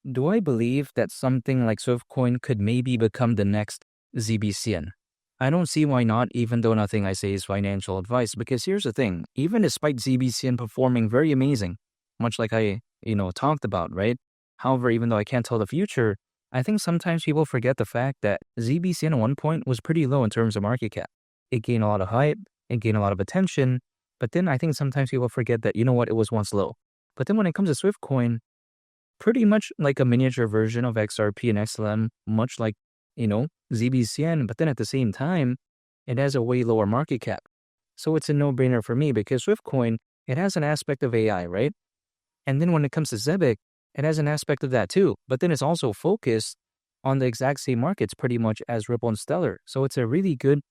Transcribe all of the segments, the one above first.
do I believe that something like SWFTCOIN could maybe become the next ZBCN? I don't see why not, even though nothing I say is financial advice, because here's the thing, even despite ZBCN performing very amazing, much like I, talked about, right? However, even though I can't tell the future, I think sometimes people forget the fact that ZBCN at one point was pretty low in terms of market cap. It gained a lot of hype, it gained a lot of attention, but then I think sometimes people forget that, it was once low. But then when it comes to SWFTCOIN, pretty much like a miniature version of XRP and XLM, much like, ZBCN, but then at the same time, it has a way lower market cap. So it's a no-brainer for me because SWFTCOIN, it has an aspect of AI, right? And then when it comes to ZBIC, it has an aspect of that too, but then it's also focused on the exact same markets pretty much as Ripple and Stellar. So it's a really good,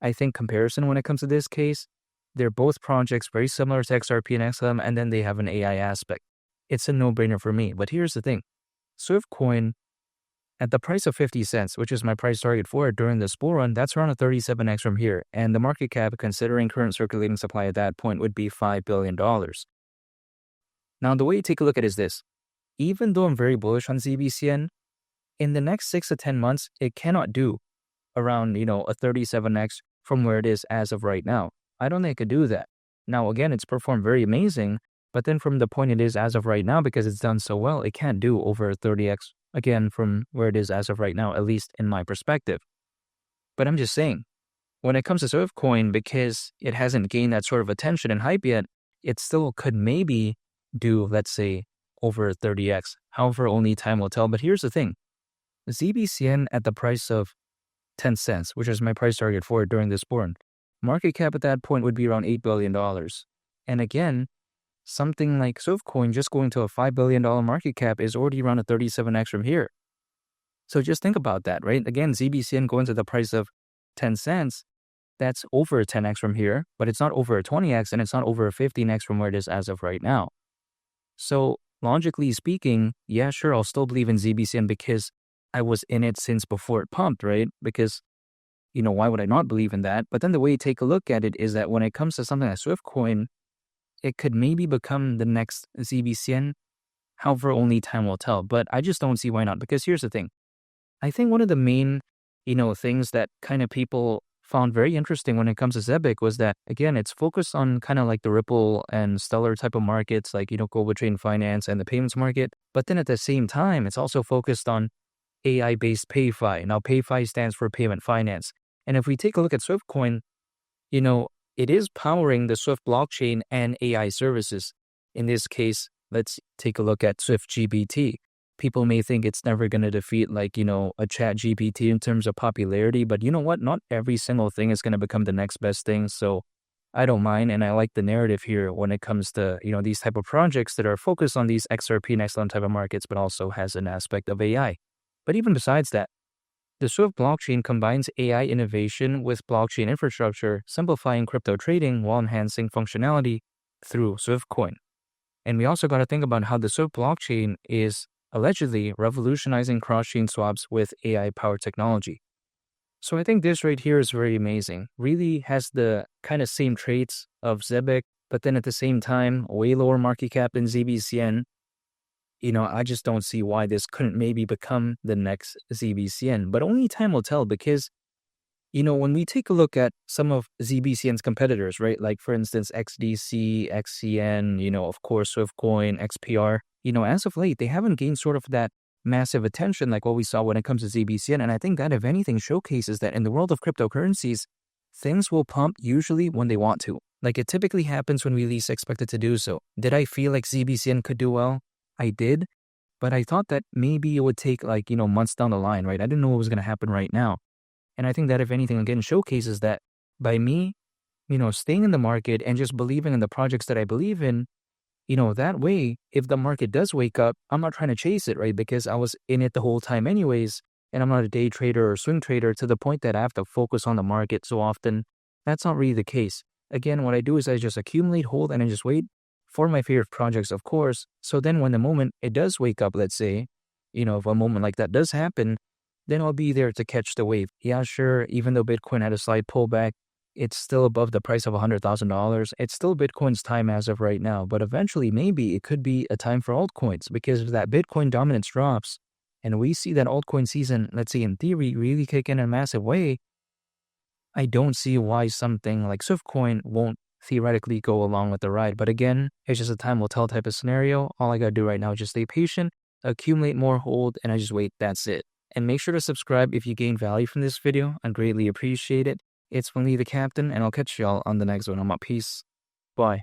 I think, comparison when it comes to this case. They're both projects very similar to XRP and XLM, and then they have an AI aspect. It's a no-brainer for me. But here's the thing. SWFTCOIN, at the price of 50 cents, which is my price target for it during this bull run, that's around a 37x from here. And the market cap, considering current circulating supply at that point, would be $5 billion. Now, the way you take a look at it is this. Even though I'm very bullish on ZBCN, in the next 6 to 10 months, it cannot do around, a 37x from where it is as of right now. I don't think it could do that. Now, again, it's performed very amazing, but then from the point it is as of right now, because it's done so well, it can't do over 30x, again, from where it is as of right now, at least in my perspective. But I'm just saying, when it comes to SWFTCOIN, because it hasn't gained that sort of attention and hype yet, it still could maybe do, let's say, over 30x. However, only time will tell. But here's the thing. ZBCN at the price of 10 cents, which is my price target for it during this bull run, market cap at that point would be around $8 billion. And again, something like SWFTCOIN just going to a $5 billion market cap is already around a 37x from here. So just think about that, right? Again, ZBCN going to the price of 10 cents, that's over a 10x from here, but it's not over a 20x and it's not over a 15x from where it is as of right now. So logically speaking, yeah, sure, I'll still believe in ZBCN because I was in it since before it pumped, right? Because, why would I not believe in that? But then the way you take a look at it is that when it comes to something like SWFTCOIN, it could maybe become the next ZBCN. However, only time will tell. But I just don't see why not. Because here's the thing. I think one of the main, things that kind of people found very interesting when it comes to ZBIC was that, again, it's focused on kind of like the Ripple and Stellar type of markets, like, global trade and finance and the payments market. But then at the same time, it's also focused on AI-based PayFi. Now, PayFi stands for payment finance. And if we take a look at SWFTCOIN, it is powering the Swift blockchain and AI services. In this case, let's take a look at SwiftGPT. People may think it's never going to defeat a ChatGPT in terms of popularity, but you know what? Not every single thing is going to become the next best thing. So I don't mind, and I like the narrative here when it comes to, these type of projects that are focused on these XRP and XLM type of markets, but also has an aspect of AI. But even besides that, the Swift blockchain combines AI innovation with blockchain infrastructure, simplifying crypto trading while enhancing functionality through SWFTCOIN. And we also got to think about how the Swift blockchain is allegedly revolutionizing cross-chain swaps with AI-powered technology. So I think this right here is very amazing. Really has the kind of same traits of ZBIC, but then at the same time, way lower market cap than ZBCN. I just don't see why this couldn't maybe become the next ZBCN. But only time will tell because, when we take a look at some of ZBCN's competitors, right? Like, for instance, XDC, XCN, of course, SWFTCOIN, XPR, as of late, they haven't gained sort of that massive attention like what we saw when it comes to ZBCN. And I think that, if anything, showcases that in the world of cryptocurrencies, things will pump usually when they want to. Like, it typically happens when we least expect it to do so. Did I feel like ZBCN could do well? I did, but I thought that maybe it would take months down the line, right? I didn't know what was going to happen right now. And I think that, if anything, again, showcases that by me, staying in the market and just believing in the projects that I believe in, that way, if the market does wake up, I'm not trying to chase it, right? Because I was in it the whole time anyways, and I'm not a day trader or swing trader to the point that I have to focus on the market so often. That's not really the case. Again, what I do is I just accumulate, hold, and I just wait for my favorite projects, of course. So then when the moment it does wake up, let's say, if a moment like that does happen, then I'll be there to catch the wave. Yeah, sure, even though Bitcoin had a slight pullback, it's still above the price of $100,000. It's still Bitcoin's time as of right now, but eventually maybe it could be a time for altcoins, because if that Bitcoin dominance drops and we see that altcoin season, let's say in theory, really kick in a massive way, I don't see why something like SWFTCOIN won't theoretically go along with the ride. But again, it's just a time will tell type of scenario. All I gotta do right now is just stay patient, accumulate more hold, and I just wait. That's it. And make sure to subscribe if you gain value from this video. I'd greatly appreciate it. It's Willie the Captain, and I'll catch y'all on the next one. I'm out. Peace. Bye.